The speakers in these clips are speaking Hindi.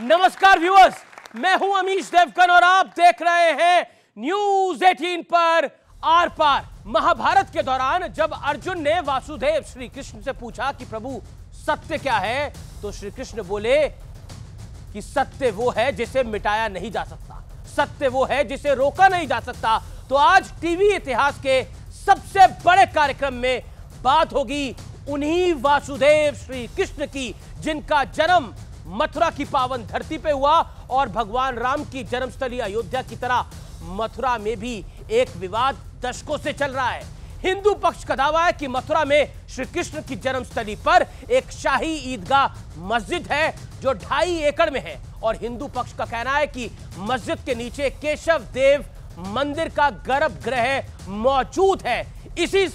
नमस्कार व्यूअर्स, मैं हूं अमीश देवगन और आप देख रहे हैं न्यूज 18 पर आर पार। महाभारत के दौरान जब अर्जुन ने वासुदेव श्री कृष्ण से पूछा कि प्रभु सत्य क्या है, तो श्री कृष्ण बोले कि सत्य वो है जिसे मिटाया नहीं जा सकता, सत्य वो है जिसे रोका नहीं जा सकता। तो आज टीवी इतिहास के सबसे बड़े कार्यक्रम में बात होगी उन्हीं वासुदेव श्री कृष्ण की, जिनका जन्म मथुरा की पावन धरती पे हुआ और भगवान राम की जन्मस्थली अयोध्या की तरह मथुरा में भी एक विवाद दशकों से चल रहा है। हिंदू पक्ष का दावा है कि मथुरा में श्री कृष्ण की जन्मस्थली पर एक शाही ईदगाह मस्जिद है जो 2.5 एकड़ में है, और हिंदू पक्ष का कहना है कि मस्जिद के नीचे केशव देव मंदिर का गर्भगृह मौजूद है। इसी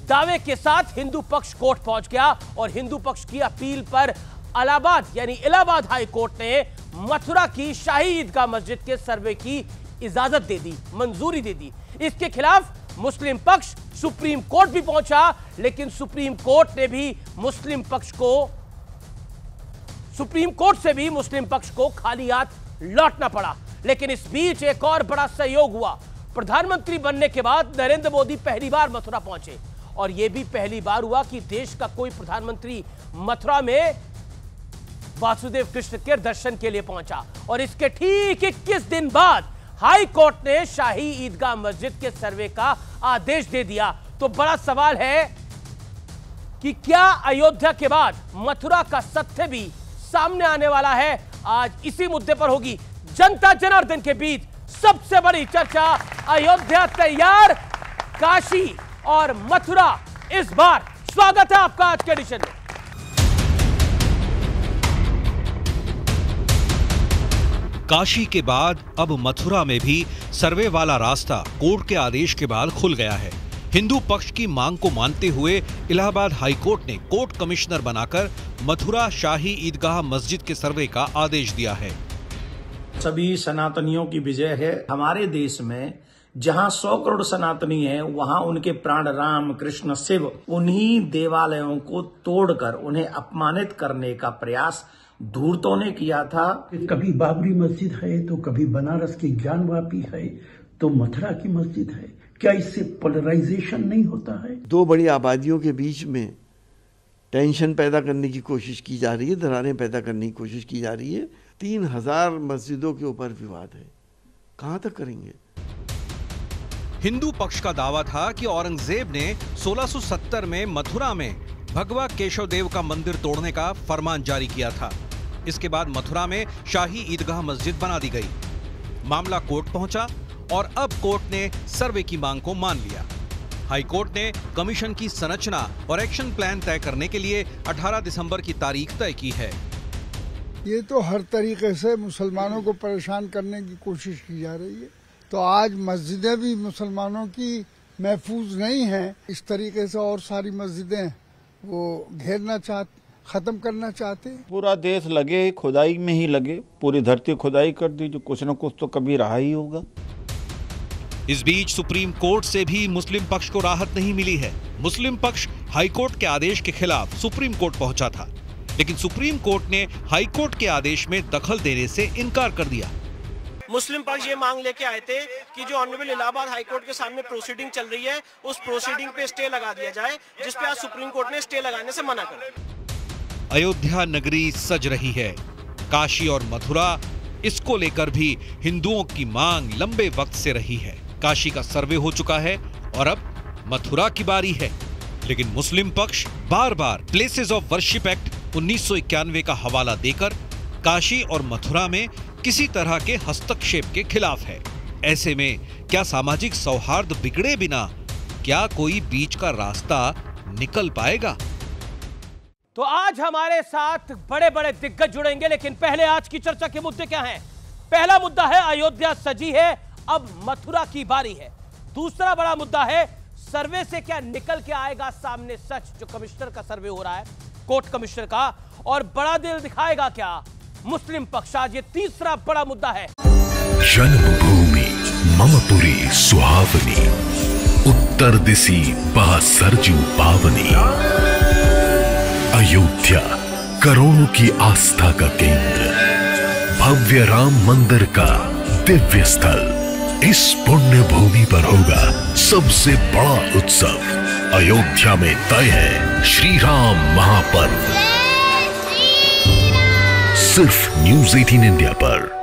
दावे के साथ हिंदू पक्ष कोर्ट पहुंच गया और हिंदू पक्ष की अपील पर इलाहाबाद हाई कोर्ट ने मथुरा की शाही ईदगाह मस्जिद के सर्वे की इजाजत दे दी, मंजूरी दे दी। इसके खिलाफ मुस्लिम पक्ष सुप्रीम कोर्ट भी पहुंचा, लेकिन सुप्रीम कोर्ट से भी मुस्लिम पक्ष को खाली हाथ लौटना पड़ा। लेकिन इस बीच एक और बड़ा सहयोग हुआ। प्रधानमंत्री बनने के बाद नरेंद्र मोदी पहली बार मथुरा पहुंचे, और यह भी पहली बार हुआ कि देश का कोई प्रधानमंत्री मथुरा में वासुदेव कृष्ण के दर्शन के लिए पहुंचा। और इसके ठीक 21 दिन बाद हाई कोर्ट ने शाही ईदगाह मस्जिद के सर्वे का आदेश दे दिया। तो बड़ा सवाल है कि क्या अयोध्या के बाद मथुरा का सत्य भी सामने आने वाला है? आज इसी मुद्दे पर होगी जनता जनार्दन के बीच सबसे बड़ी चर्चा। अयोध्या तैयार, काशी और मथुरा इस बार। स्वागत है आपका आज के एडिशन में। काशी के बाद अब मथुरा में भी सर्वे वाला रास्ता कोर्ट के आदेश के बाद खुल गया है। हिंदू पक्ष की मांग को मानते हुए इलाहाबाद हाई कोर्ट ने कोर्ट कमिश्नर बनाकर मथुरा शाही ईदगाह मस्जिद के सर्वे का आदेश दिया है। सभी सनातनियों की विजय है। हमारे देश में जहां 100 करोड़ सनातनी हैं, वहां उनके प्राण राम कृष्ण शिव उन्हीं देवालयों को तोड़कर उन्हें अपमानित करने का प्रयास धूर्तों ने किया था। कभी बाबरी मस्जिद है, तो कभी बनारस की ज्ञानवापी है, तो मथुरा की मस्जिद है। क्या इससे पोलराइजेशन नहीं होता है? दो बड़ी आबादियों के बीच में टेंशन पैदा करने की कोशिश की जा रही है, दरारें पैदा करने की कोशिश की जा रही है। 3000 मस्जिदों के ऊपर विवाद है, कहां तक करेंगे? हिंदू पक्ष का दावा था कि औरंगजेब ने 1670 में मथुरा में भगवा केशव देव का मंदिर तोड़ने का फरमान जारी किया था। इसके बाद मथुरा में शाही ईदगाह मस्जिद बना दी गई। मामला कोर्ट पहुंचा और अब कोर्ट ने सर्वे की मांग को मान लिया। हाई कोर्ट ने कमीशन की संरचना और एक्शन प्लान तय करने के लिए 18 दिसंबर की तारीख तय की है। ये तो हर तरीके से मुसलमानों को परेशान करने की कोशिश की जा रही है। तो आज मस्जिदें भी मुसलमानों की महफूज नहीं हैं। इस तरीके से और सारी मस्जिदें वो घेरना खत्म करना चाहते। पूरा देश लगे खुदाई में ही लगे, पूरी धरती खुदाई कर दी, जो कुछ न कुछ तो कभी रहा ही होगा। इस बीच सुप्रीम कोर्ट से भी मुस्लिम पक्ष को राहत नहीं मिली है। मुस्लिम पक्ष हाई कोर्ट के आदेश के खिलाफ सुप्रीम कोर्ट पहुंचा था, लेकिन सुप्रीम कोर्ट ने हाई कोर्ट के आदेश में दखल देने से इनकार कर दिया। मुस्लिम पक्ष ये मांग लेके आए थे कि जो ऑनरेबल इलाहाबाद हाई कोर्ट के सामने प्रोसीडिंग चल रही है, उस प्रोसीडिंग पे स्टे लगा दिया जाए, जिस पे आज सुप्रीम कोर्ट ने स्टे लगाने से मना कर। अयोध्या नगरी सज रही है। काशी और मथुरा, इसको लेकर भी हिंदुओं की मांग लंबे वक्त से रही है। काशी का सर्वे हो चुका है और अब मथुरा की बारी है, लेकिन मुस्लिम पक्ष बार बार प्लेसेस ऑफ वर्शिप एक्ट 1991 का हवाला देकर काशी और मथुरा में किसी तरह के हस्तक्षेप के खिलाफ है। ऐसे में क्या सामाजिक सौहार्द बिगड़े बिना क्या कोई बीच का रास्ता निकल पाएगा? तो आज हमारे साथ बड़े बड़े दिग्गज जुड़ेंगे, लेकिन पहले आज की चर्चा के मुद्दे क्या हैं? पहला मुद्दा है अयोध्या सजी है, अब मथुरा की बारी है। दूसरा बड़ा मुद्दा है सर्वे से क्या निकल के आएगा सामने सच, जो कमिश्नर का सर्वे हो रहा है, कोर्ट कमिश्नर का, और बड़ा दिल दिखाएगा क्या मुस्लिम पक्ष? आज ये तीसरा बड़ा मुद्दा है। जन्मभूमि ममपुरी सुहावनी, उत्तर दिशी बह सरजू पावनी। अयोध्या करोड़ों की आस्था का केंद्र। भव्य राम मंदिर का दिव्य स्थल। इस पुण्य भूमि पर होगा सबसे बड़ा उत्सव। अयोध्या में तय है श्री राम महापर्व। सिर्फ News 18 इंडिया पर।